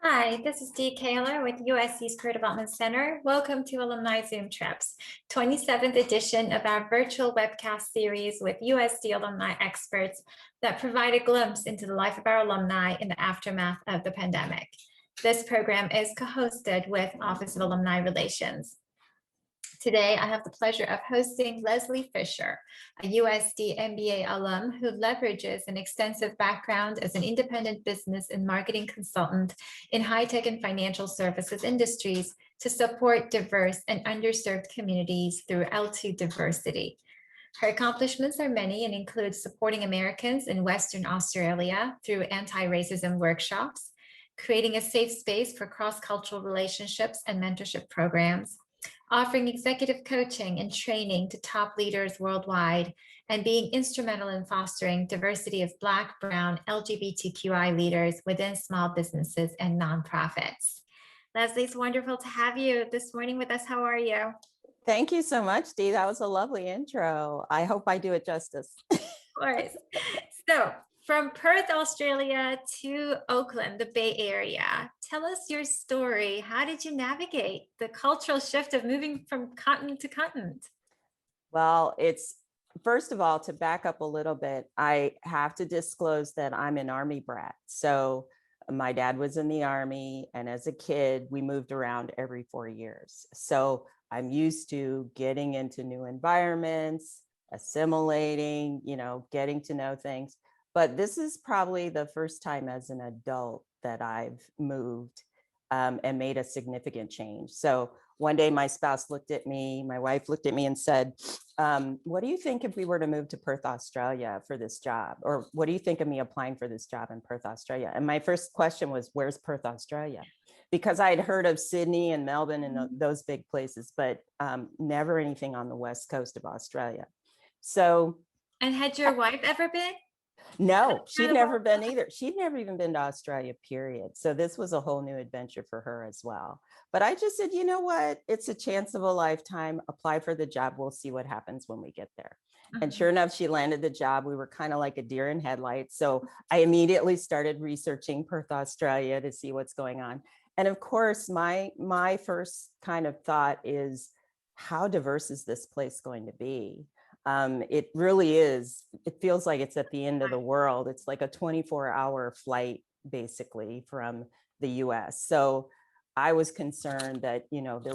Hi, this is Dee Kayalar with USC's Career Development Center. Welcome to Alumni Zoom Trips, 27th edition of our virtual webcast series with USD alumni experts that provide a glimpse into the life of our alumni in the aftermath of the pandemic. This program is co-hosted with Office of Alumni Relations. Today, I have the pleasure of hosting Leslie Fisher, a USD MBA alum who leverages an extensive background as an independent business and marketing consultant in high-tech and financial services industries to support diverse and underserved communities through L2 diversity. Her accomplishments are many and include supporting Americans in Western Australia through anti-racism workshops, creating a safe space for cross-cultural relationships and mentorship programs, offering executive coaching and training to top leaders worldwide, and being instrumental in fostering diversity of Black, Brown, LGBTQI leaders within small businesses and nonprofits. Leslie, it's wonderful to have you this morning with us. How are you? Thank you so much, Dee. That was a lovely intro. I hope I do it justice. Of course. So, from Perth, Australia to Oakland, the Bay Area, tell us your story. How did you navigate the cultural shift of moving from continent to continent? Well, it's first of all, to back up a little bit, I have to disclose that I'm an Army brat. So my dad was in the Army, and as a kid, we moved around every 4 years. So I'm used to getting into new environments, assimilating, getting to know things. But this is probably the first time as an adult that I've moved and made a significant change. So one day my spouse looked at me, my wife looked at me and said, what do you think if we were to move to Perth, Australia for this job? Or what do you think of me applying for this job in Perth, Australia? And my first question was, where's Perth, Australia? Because I had heard of Sydney and Melbourne and those big places, but never anything on the West Coast of Australia. So. And had your wife ever been? No, she'd never been either. She'd never even been to Australia, period. So this was a whole new adventure for her as well. But I just said, you know what? It's a chance of a lifetime. Apply for the job. We'll see what happens when we get there. And sure enough, she landed the job. We were kind of like a deer in headlights. So I immediately started researching Perth, Australia to see what's going on. And of course, my first kind of thought is, how diverse is this place going to be? It really is. It feels like it's at the end of the world. It's like a 24-hour flight, basically, from the US. So I was concerned that, there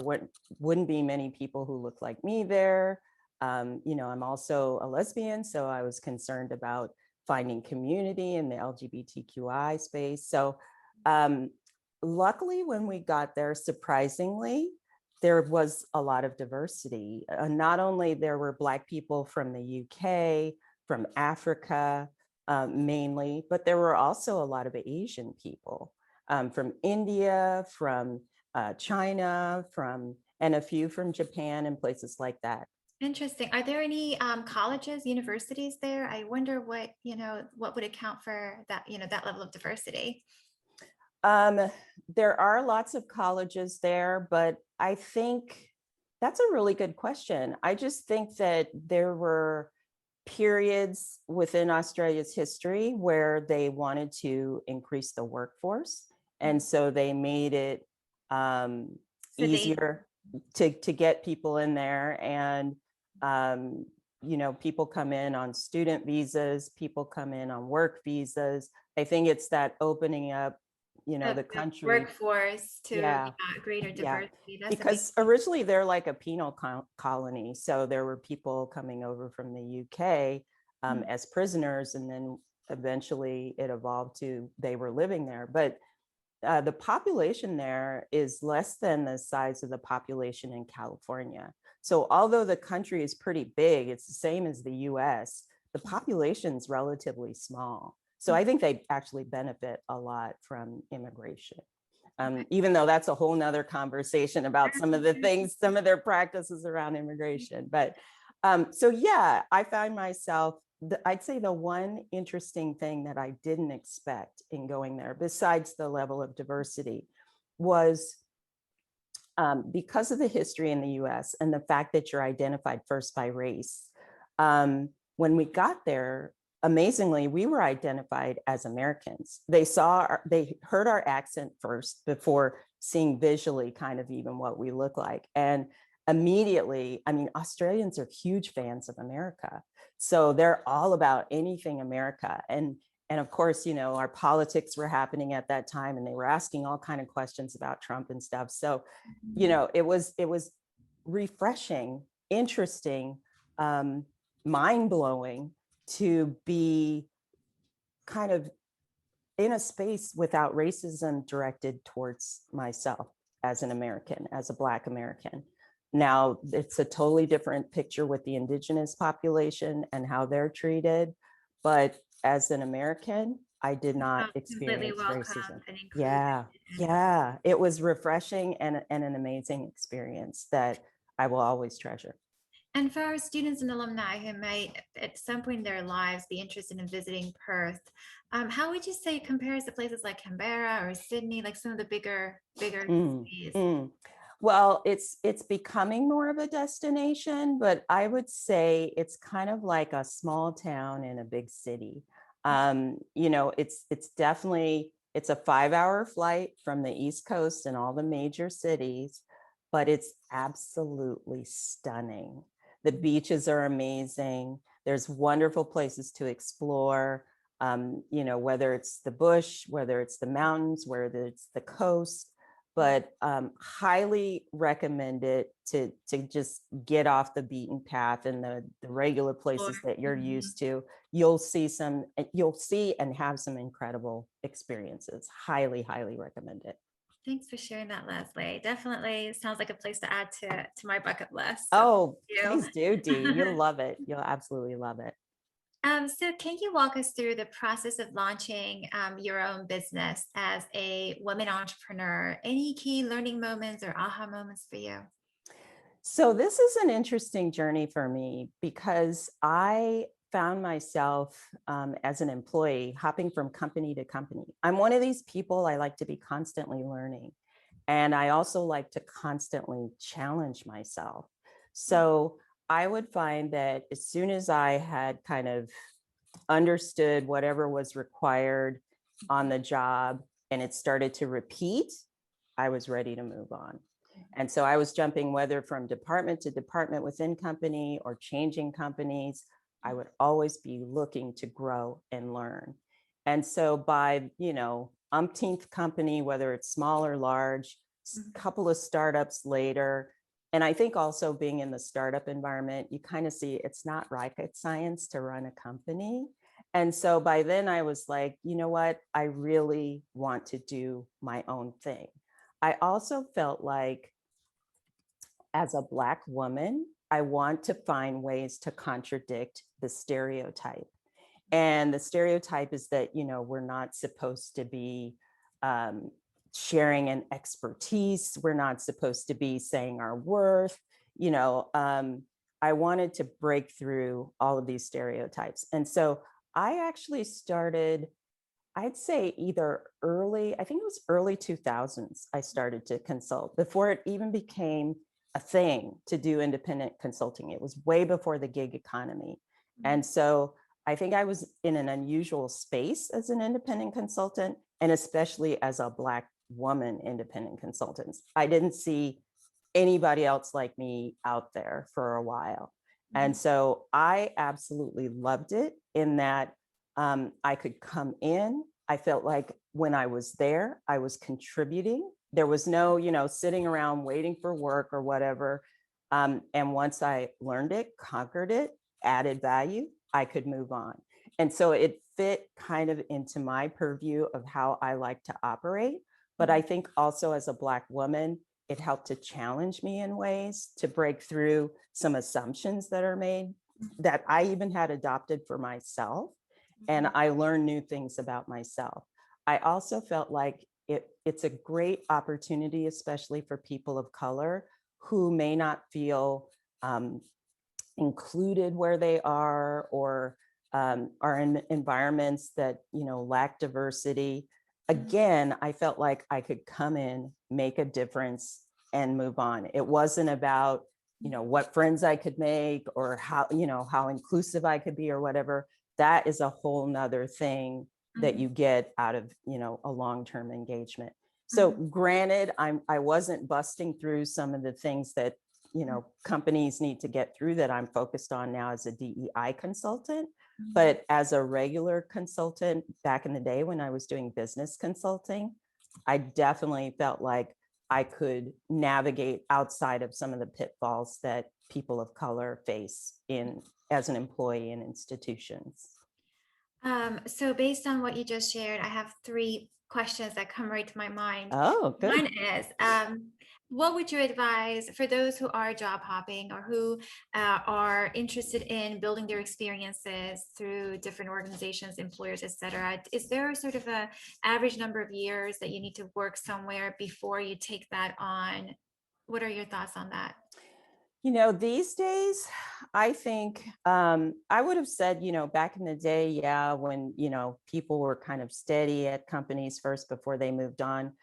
wouldn't be many people who look like me there. I'm also a lesbian, so I was concerned about finding community in the LGBTQI space. So luckily, when we got there, surprisingly, there was a lot of diversity. Not only there were Black people from the UK, from Africa, mainly, but there were also a lot of Asian people from India, from China, and a few from Japan and places like that. Interesting. Are there any colleges, universities there? I wonder what would account for that, that level of diversity. There are lots of colleges there, but I think that's a really good question. I just think that there were periods within Australia's history where they wanted to increase the workforce. And so they made it easier to get people in there. And, people come in on student visas, people come in on work visas. I think it's that opening up the country workforce to greater diversity. That's because originally they're like a penal colony. So there were people coming over from the UK as prisoners, and then eventually it evolved to they were living there. But the population there is less than the size of the population in California. So although the country is pretty big, it's the same as the US, the population's relatively small. So I think they actually benefit a lot from immigration, even though that's a whole nother conversation about some of the things, some of their practices around immigration. But so yeah, I find myself, I'd say the one interesting thing that I didn't expect in going there, besides the level of diversity, was because of the history in the US and the fact that you're identified first by race. When we got there, amazingly, we were identified as Americans. They heard our accent first before seeing visually kind of even what we look like. And immediately, I mean, Australians are huge fans of America. So they're all about anything America. And of course, our politics were happening at that time, and they were asking all kind of questions about Trump and stuff. So, it was refreshing, interesting, mind-blowing to be kind of in a space without racism directed towards myself as an American, as a Black American. Now, it's a totally different picture with the indigenous population and how they're treated. But as an American, I did not Completely experience welcome racism. and included. Yeah, yeah. It was refreshing and an amazing experience that I will always treasure. And for our students and alumni who may at some point in their lives be interested in visiting Perth, how would you say it compares to places like Canberra or Sydney, like some of the bigger cities? Well, it's becoming more of a destination, but I would say it's kind of like a small town in a big city. It's definitely, it's a 5-hour flight from the East Coast and all the major cities, but it's absolutely stunning. The beaches are amazing. There's wonderful places to explore, whether it's the bush, whether it's the mountains, whether it's the coast. But highly recommend it to just get off the beaten path and the regular places that you're used to. You'll see and have some incredible experiences. Highly, highly recommend it. Thanks for sharing that, Leslie. Definitely sounds like a place to add to my bucket list. So please do, Dee. You'll love it. You'll absolutely love it. So can you walk us through the process of launching your own business as a woman entrepreneur? Any key learning moments or aha moments for you? So this is an interesting journey for me because I found myself as an employee hopping from company to company. I'm one of these people, I like to be constantly learning. And I also like to constantly challenge myself. So I would find that as soon as I had kind of understood whatever was required on the job and it started to repeat, I was ready to move on. And so I was jumping whether from department to department within company or changing companies. I would always be looking to grow and learn. And so by, umpteenth company, whether it's small or large, a couple of startups later, and I think also being in the startup environment, you kind of see it's not rocket science to run a company. And so by then I was like, you know what? I really want to do my own thing. I also felt like as a Black woman, I want to find ways to contradict the stereotype. And the stereotype is that, we're not supposed to be sharing an expertise. We're not supposed to be saying our worth. I wanted to break through all of these stereotypes. And so I actually started, I'd say I think it was early 2000s, I started to consult before it even became a thing to do independent consulting. It was way before the gig economy. And so I think I was in an unusual space as an independent consultant, and especially as a Black woman independent consultant. I didn't see anybody else like me out there for a while. And so I absolutely loved it in that I could come in. I felt like when I was there, I was contributing. There was no, sitting around waiting for work or whatever. And once I learned it, conquered it, added value, I could move on. And so it fit kind of into my purview of how I like to operate. But I think also as a Black woman, it helped to challenge me in ways to break through some assumptions that are made that I even had adopted for myself. And I learned new things about myself. I also felt like it's a great opportunity, especially for people of color who may not feel included where they are or are in environments that lack diversity. Again, I felt like I could come in, make a difference, and move on. It wasn't about what friends I could make or how inclusive I could be or whatever. that is a whole nother thing that Mhm. you get out of, a long-term engagement. So granted, I wasn't busting through some of the things that, companies need to get through that I'm focused on now as a DEI consultant. But as a regular consultant back in the day when I was doing business consulting, I definitely felt like I could navigate outside of some of the pitfalls that people of color face as an employee in institutions. So based on what you just shared, I have three questions that come right to my mind. Oh, good. One is, what would you advise for those who are job hopping or who are interested in building their experiences through different organizations, employers, etc.? Is there sort of a average number of years that you need to work somewhere before you take that on? What are your thoughts on that? These days, I think I would have said, back in the day, yeah, when, people were kind of steady at companies first before they moved on.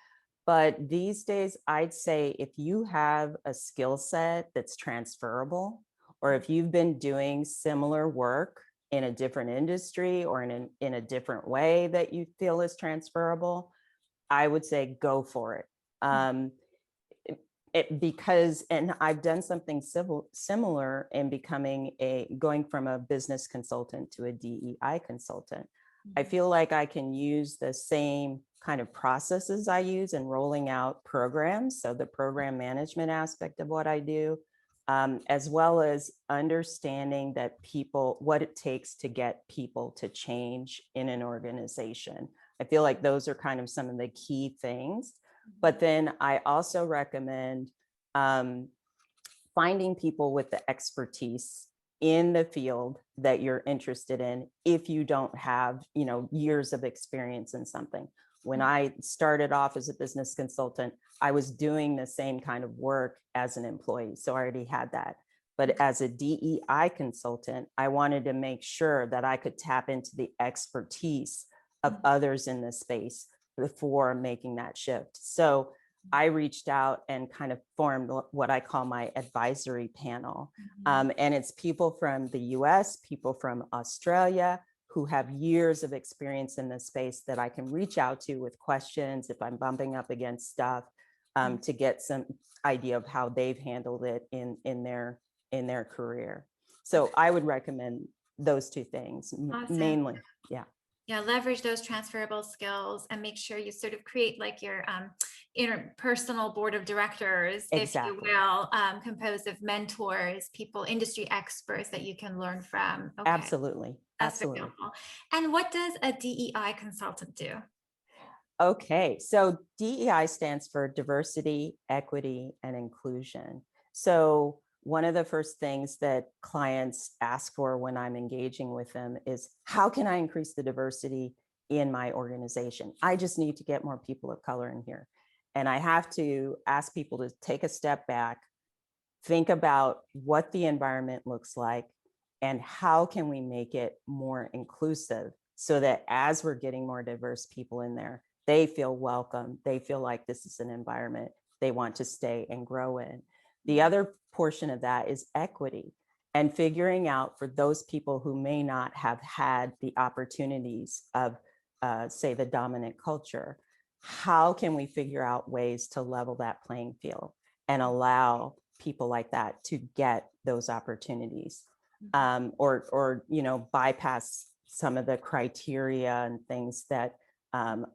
But these days, I'd say if you have a skill set that's transferable, or if you've been doing similar work in a different industry or in a different way that you feel is transferable, I would say go for it. Because, and I've done something similar in going from a business consultant to a DEI consultant. I feel like I can use the same kind of processes I use in rolling out programs. So the program management aspect of what I do, as well as understanding that what it takes to get people to change in an organization. I feel like those are kind of some of the key things. But then I also recommend finding people with the expertise in the field that you're interested in if you don't have, years of experience in something. When I started off as a business consultant, I was doing the same kind of work as an employee. So I already had that. But as a DEI consultant, I wanted to make sure that I could tap into the expertise of others in this space before making that shift. So I reached out and kind of formed what I call my advisory panel. And it's people from the US, people from Australia who have years of experience in this space that I can reach out to with questions if I'm bumping up against stuff, to get some idea of how they've handled it in their career. So I would recommend those two things mainly. Yeah. Yeah, leverage those transferable skills and make sure you sort of create like your interpersonal board of directors, Exactly. if you will, composed of mentors, people, industry experts that you can learn from. Okay. Absolutely. That's very Absolutely. helpful. And what does a DEI consultant do? Okay, so DEI stands for diversity, equity, and inclusion. So one of the first things that clients ask for when I'm engaging with them is, how can I increase the diversity in my organization? I just need to get more people of color in here. And I have to ask people to take a step back, think about what the environment looks like, and how can we make it more inclusive so that as we're getting more diverse people in there, they feel welcome. They feel like this is an environment they want to stay and grow in. The other portion of that is equity and figuring out for those people who may not have had the opportunities of, say, the dominant culture, how can we figure out ways to level that playing field and allow people like that to get those opportunities, or bypass some of the criteria and things that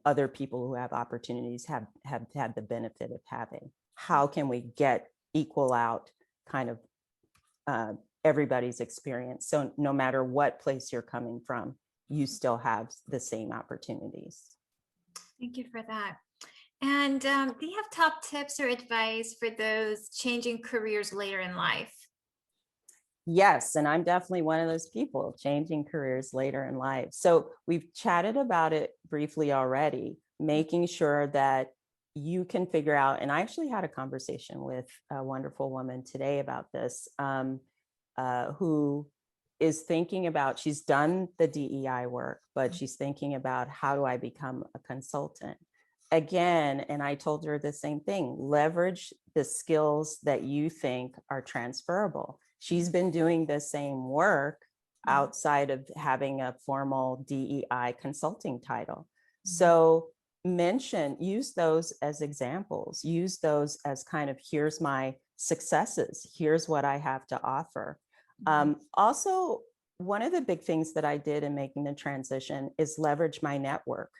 other people who have opportunities have had the benefit of having. How can we equal out kind of everybody's experience? So no matter what place you're coming from, you still have the same opportunities. Thank you for that. And do you have top tips or advice for those changing careers later in life? Yes, and I'm definitely one of those people changing careers later in life. So we've chatted about it briefly already, making sure that you can figure out, and I actually had a conversation with a wonderful woman today about this, who is thinking about, she's done the DEI work, but she's thinking about, how do I become a consultant? Again, and I told her the same thing, leverage the skills that you think are transferable. She's been doing the same work outside of having a formal DEI consulting title. So use those as examples, use those as kind of, here's my successes, here's what I have to offer. Also, one of the big things that I did in making the transition is leverage my network.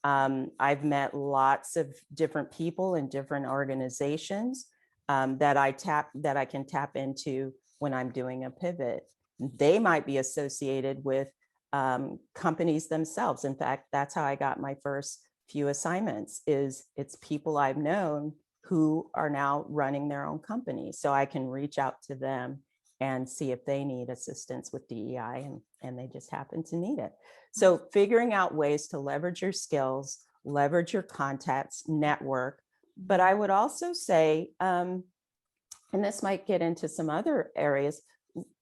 I've met lots of different people in different organizations that I can tap into when I'm doing a pivot. They might be associated with companies themselves. In fact, that's how I got my first few assignments. It's people I've known who are now running their own companies, so I can reach out to them and see if they need assistance with DEI, and they just happen to need it. So figuring out ways to leverage your skills, leverage your contacts, network. But I would also say, and this might get into some other areas,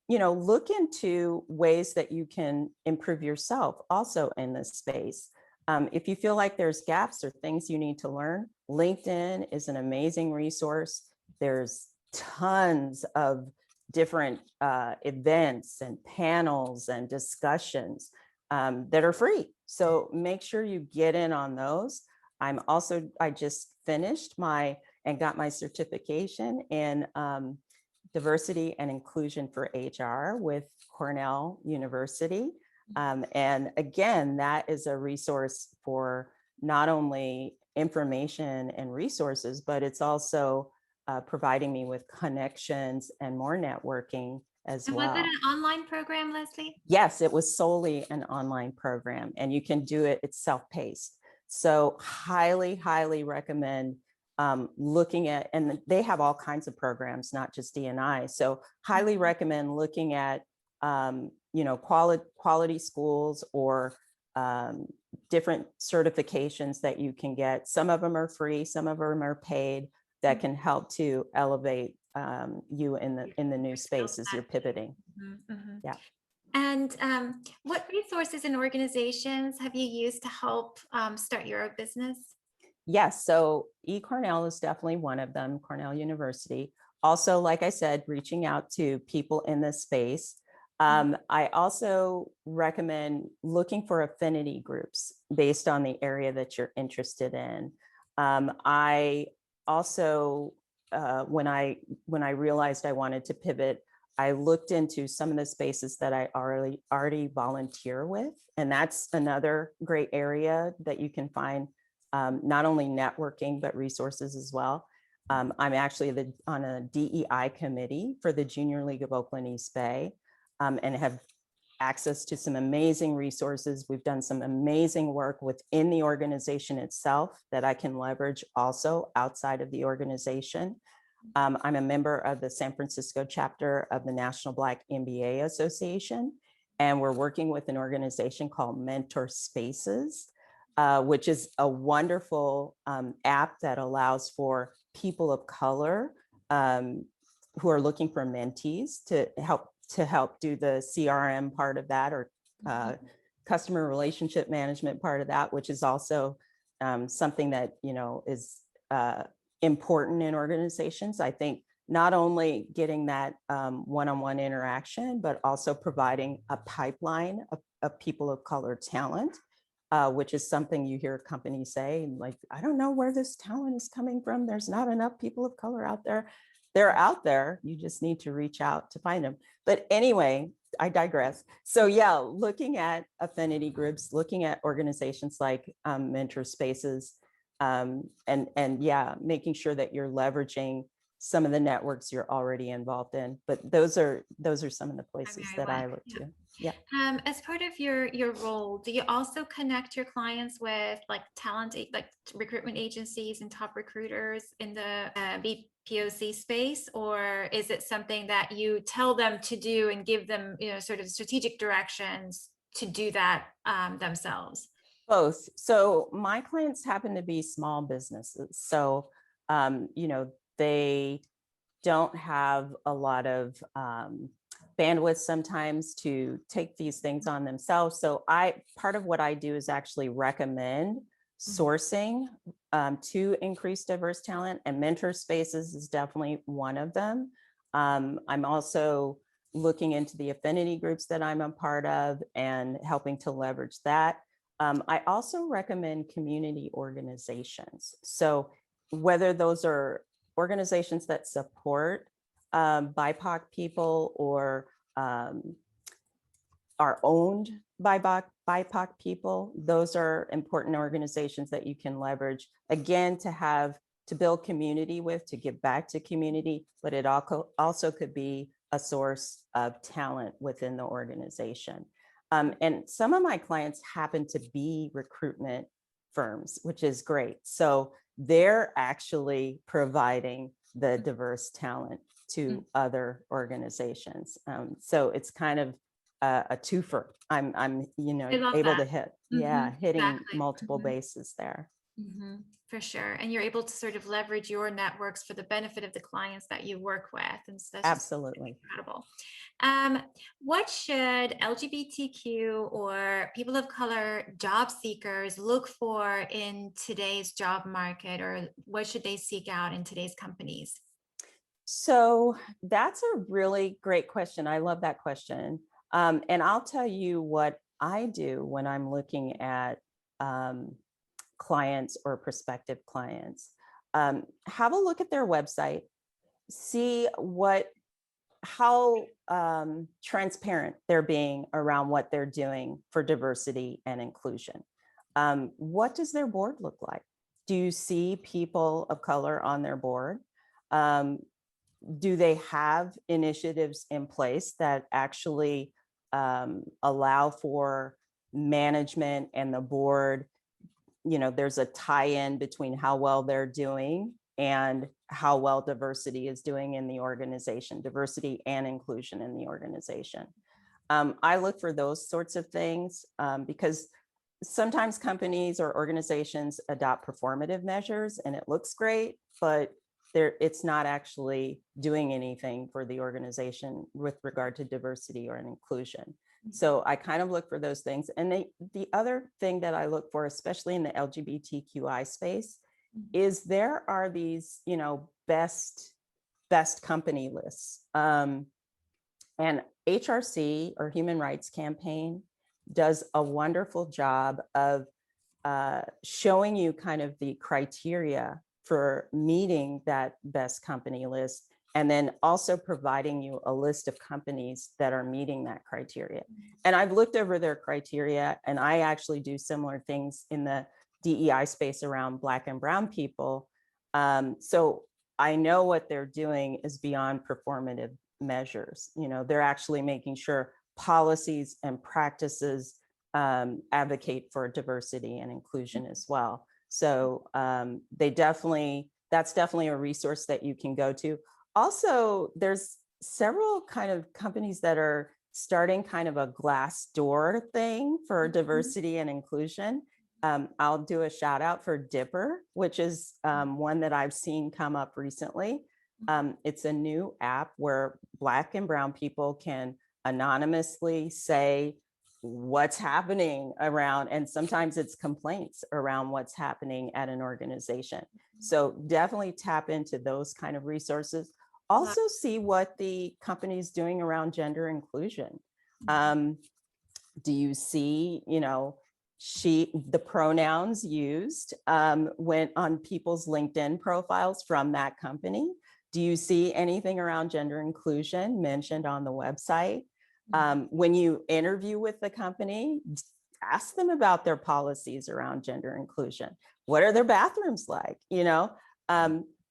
look into ways that you can improve yourself also in this space. If you feel like there's gaps or things you need to learn, LinkedIn is an amazing resource. There's tons of different events and panels and discussions that are free. So make sure you get in on those. I just finished and got my certification in diversity and inclusion for HR with Cornell University. And again, that is a resource for not only information and resources, but it's also providing me with connections and more networking as well. Was it an online program, Leslie? Yes, it was solely an online program, and you can do it, it's self-paced. So highly, highly recommend looking at, and they have all kinds of programs, not just D&I. So highly recommend looking at, quality schools or different certifications that you can get. Some of them are free, some of them are paid, that can help to elevate you in the new space as you're pivoting. Yeah. And what resources and organizations have you used to help start your own business? Yes, so eCornell is definitely one of them, Cornell University. Also, like I said, reaching out to people in this space. I also recommend looking for affinity groups based on the area that you're interested in. I also, when I realized I wanted to pivot, I looked into some of the spaces that I already volunteer with, and that's another great area that you can find not only networking, but resources as well. I'm actually on a DEI committee for the Junior League of Oakland East Bay, and have access to some amazing resources. We've done some amazing work within the organization itself that I can leverage also outside of the organization. I'm a member of the San Francisco chapter of the National Black MBA Association, and we're working with an organization called Mentor Spaces, which is a wonderful app that allows for people of color who are looking for mentees to help do the CRM part of that, or customer relationship management part of that, which is also something that is important in organizations. I think not only getting that one-on-one interaction, but also providing a pipeline of people of color talent, which is something you hear companies say, like, I don't know where this talent is coming from. There's not enough people of color out there. They're out there. You just need to reach out to find them. But anyway, I digress. So yeah, looking at affinity groups, looking at organizations like Mentor Spaces, and yeah, making sure that you're leveraging some of the networks you're already involved in. But those are some of the places that I look to. Yeah. As part of your role, do you also connect your clients with like recruitment agencies and top recruiters in the BPOC space, or is it something that you tell them to do and give them, sort of strategic directions to do that themselves? Both. So my clients happen to be small businesses. So, they don't have a lot of bandwidth sometimes to take these things on themselves. So part of what I do is actually recommend sourcing to increase diverse talent, and Mentor Spaces is definitely one of them. I'm also looking into the affinity groups that I'm a part of and helping to leverage that. I also recommend community organizations. So whether those are organizations that support BIPOC people or are owned by BIPOC people, those are important organizations that you can leverage, again, to build community with, to give back to community, but it also could be a source of talent within the organization. And some of my clients happen to be recruitment firms, which is great. So they're actually providing the diverse talent to other organizations. So it's kind of a twofer. I'm able to hit, hitting Exactly. multiple bases there. For sure. And you're able to sort of leverage your networks for the benefit of the clients that you work with. And so that's absolutely incredible. What should LGBTQ or people of color job seekers look for in today's job market, or what should they seek out in today's companies? So that's a really great question. I love that question. And I'll tell you what I do when I'm looking at clients or prospective clients. Have a look at their website, see how transparent they're being around what they're doing for diversity and inclusion. What does their board look like? Do you see people of color on their board? Do they have initiatives in place that actually allow for management and the board? There's a tie-in between how well they're doing and how well diversity is doing in the organization, diversity and inclusion in the organization. I look for those sorts of things because sometimes companies or organizations adopt performative measures and it looks great, but it's not actually doing anything for the organization with regard to diversity or inclusion. So I kind of look for those things. And the other thing that I look for, especially in the LGBTQI space, is there are these, best company lists. And HRC, or Human Rights Campaign, does a wonderful job of showing you kind of the criteria for meeting that best company list, and then also providing you a list of companies that are meeting that criteria. And I've looked over their criteria, and I actually do similar things in the DEI space around Black and Brown people. So I know what they're doing is beyond performative measures. They're actually making sure policies and practices advocate for diversity and inclusion as well. So that's definitely a resource that you can go to. Also, there's several kind of companies that are starting kind of a glass door thing for diversity and inclusion. I'll do a shout out for Dipper, which is one that I've seen come up recently. It's a new app where Black and Brown people can anonymously say what's happening around, and sometimes it's complaints around what's happening at an organization. So definitely tap into those kind of resources. Also see what the company's doing around gender inclusion. Do you see, the pronouns used when on people's LinkedIn profiles from that company? Do you see anything around gender inclusion mentioned on the website? When you interview with the company, ask them about their policies around gender inclusion. What are their bathrooms like?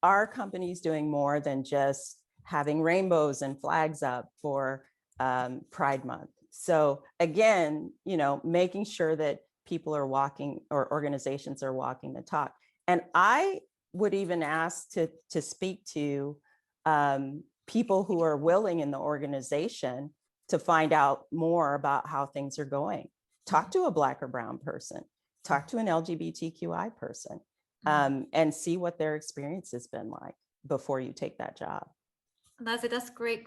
Are companies doing more than just having rainbows and flags up for Pride Month? So again, making sure that people are walking, or organizations are walking the talk. And I would even ask to speak to people who are willing in the organization to find out more about how things are going. Talk to a Black or Brown person, talk to an LGBTQI person, and see what their experience has been like before you take that job. Leslie, that's great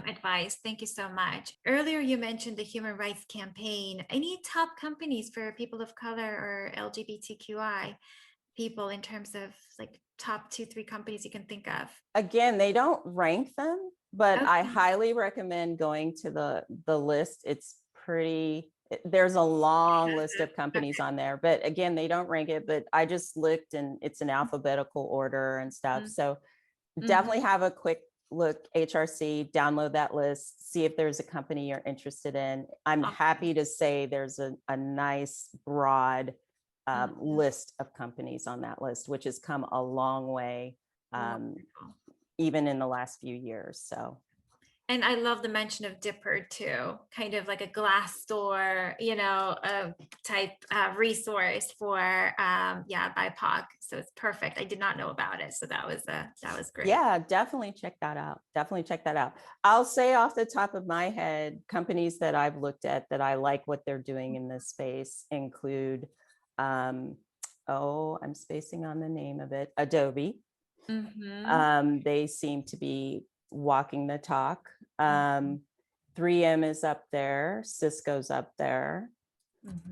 advice. Thank you so much. Earlier, you mentioned the Human Rights Campaign. Any top companies for people of color or LGBTQI people in terms of like top 2-3 companies you can think of? Again, they don't rank them, but I Okay. highly recommend going to the list. It's there's a long list of companies on there, but again, they don't rank it, but I just looked and it's in alphabetical order and stuff. So definitely have a quick look, HRC, download that list, see if there's a company you're interested in. I'm happy to say there's a nice broad list of companies on that list, which has come a long way, even in the last few years. So. And I love the mention of Dipper too, kind of like a glass door, type resource for BIPOC. So it's perfect. I did not know about it. So that was great. Yeah, definitely check that out. Definitely check that out. I'll say off the top of my head, companies that I've looked at that I like what they're doing in this space include, I'm spacing on the name of it, Adobe. They seem to be walking the talk. 3M is up there, Cisco's up there,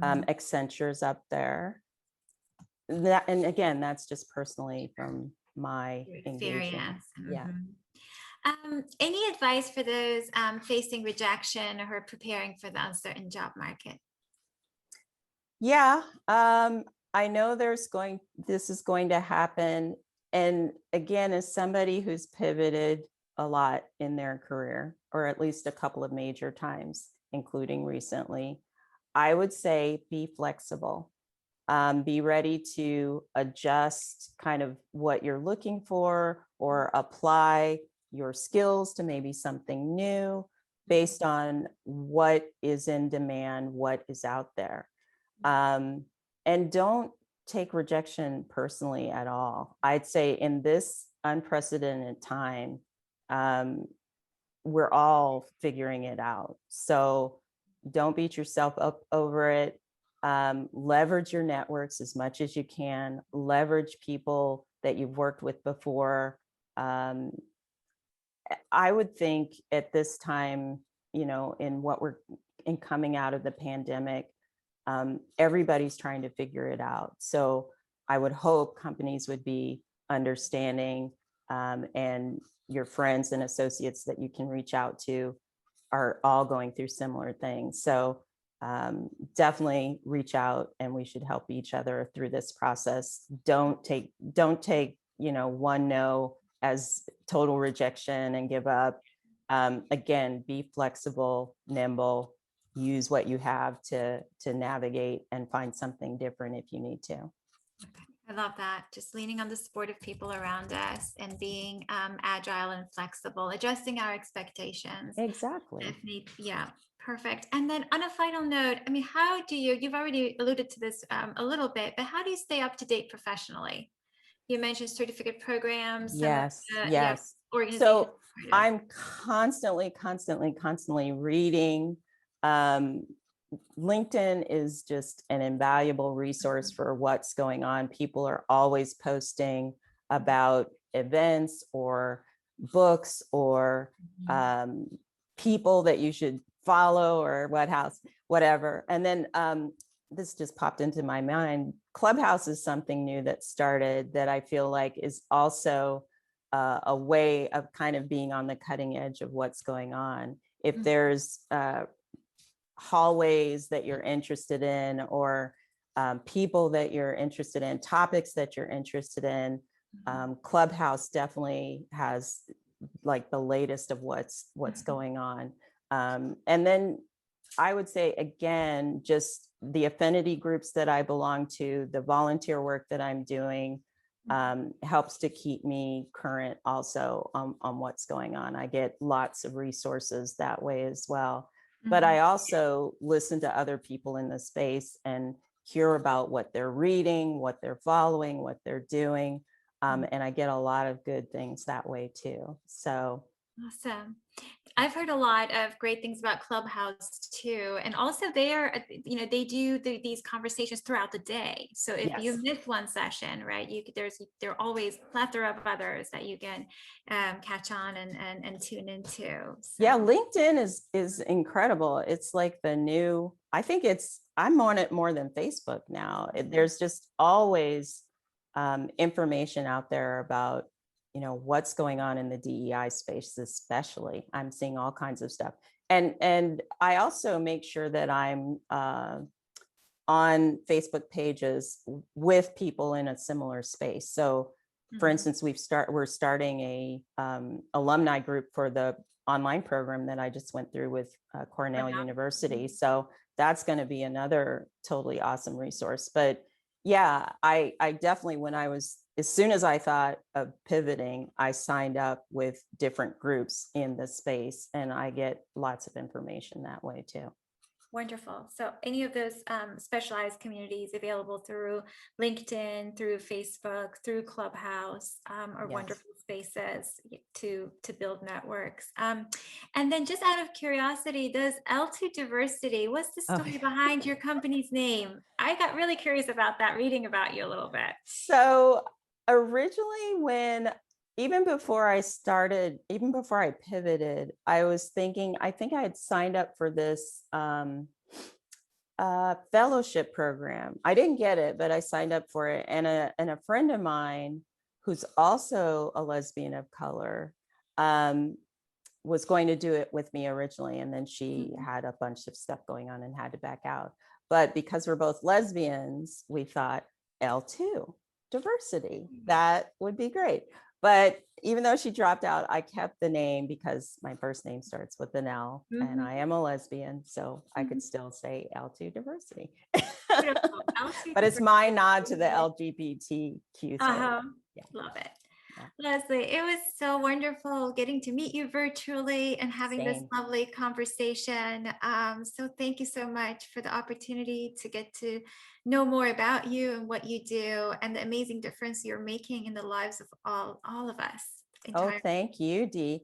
Accenture's up there. And again, that's just personally from my engagement. Yeah. Any advice for those facing rejection or who are preparing for the uncertain job market? Yeah, I know this is going to happen. And again, as somebody who's pivoted a lot in their career, or at least a couple of major times, including recently, I would say be flexible. Be ready to adjust kind of what you're looking for or apply your skills to maybe something new based on what is in demand, what is out there. And don't take rejection personally at all. I'd say in this unprecedented time, we're all figuring it out. So don't beat yourself up over it. Leverage your networks as much as you can. Leverage people that you've worked with before. I would think at this time, in coming out of the pandemic, everybody's trying to figure it out. So I would hope companies would be understanding, and your friends and associates that you can reach out to are all going through similar things. So definitely reach out, and we should help each other through this process. Don't take one no as total rejection and give up. Again, be flexible, nimble, use what you have to navigate and find something different if you need to. I love that. Just leaning on the supportive people around us and being agile and flexible, adjusting our expectations. Exactly. Definitely. Yeah. Perfect. And then on a final note, I mean, how do you've already alluded to this a little bit, but how do you stay up to date professionally? You mentioned certificate programs. Yes. Organizations. So I'm constantly reading. LinkedIn is just an invaluable resource for what's going on. People are always posting about events or books or people that you should follow or whatever. And then this just popped into my mind. Clubhouse is something new that started that I feel like is also a way of kind of being on the cutting edge of what's going on. If there's hallways that you're interested in, or people that you're interested in, topics that you're interested in, Clubhouse definitely has like the latest of what's going on. And then I would say, again, just the affinity groups that I belong to, the volunteer work that I'm doing, helps to keep me current also on what's going on. I get lots of resources that way as well. But I also listen to other people in the space and hear about what they're reading, what they're following, what they're doing. And I get a lot of good things that way too. So awesome. I've heard a lot of great things about Clubhouse too. And also they do these conversations throughout the day. So if you miss one session, right, there are always a plethora of others that you can catch on and tune into. So. Yeah, LinkedIn is incredible. It's like I'm on it more than Facebook now. There's just always information out there about what's going on in the DEI space, especially. I'm seeing all kinds of stuff. And I also make sure that I'm on Facebook pages with people in a similar space. So for instance, we're starting a alumni group for the online program that I just went through with Cornell University. So that's going to be another totally awesome resource. But yeah, I definitely, as soon as I thought of pivoting, I signed up with different groups in the space, and I get lots of information that way too. Wonderful. So any of those specialized communities available through LinkedIn, through Facebook, through Clubhouse are wonderful spaces to build networks. And then just out of curiosity, does L2 Diversity, what's the story behind your company's name? I got really curious about that, reading about you a little bit. So originally, even before I pivoted, I was thinking, I think I had signed up for this fellowship program. I didn't get it, but I signed up for it. And a friend of mine who's also a lesbian of color was going to do it with me originally. And then she had a bunch of stuff going on and had to back out. But because we're both lesbians, we thought L2 diversity, that would be great. But even though she dropped out, I kept the name because my first name starts with an L and I am a lesbian. So I could still say L2 diversity. But it's my nod to the LGBTQ side. Love it. Leslie, it was so wonderful getting to meet you virtually and having this lovely conversation. So thank you so much for the opportunity to get to know more about you and what you do and the amazing difference you're making in the lives of all of us. Oh, thank you, Dee.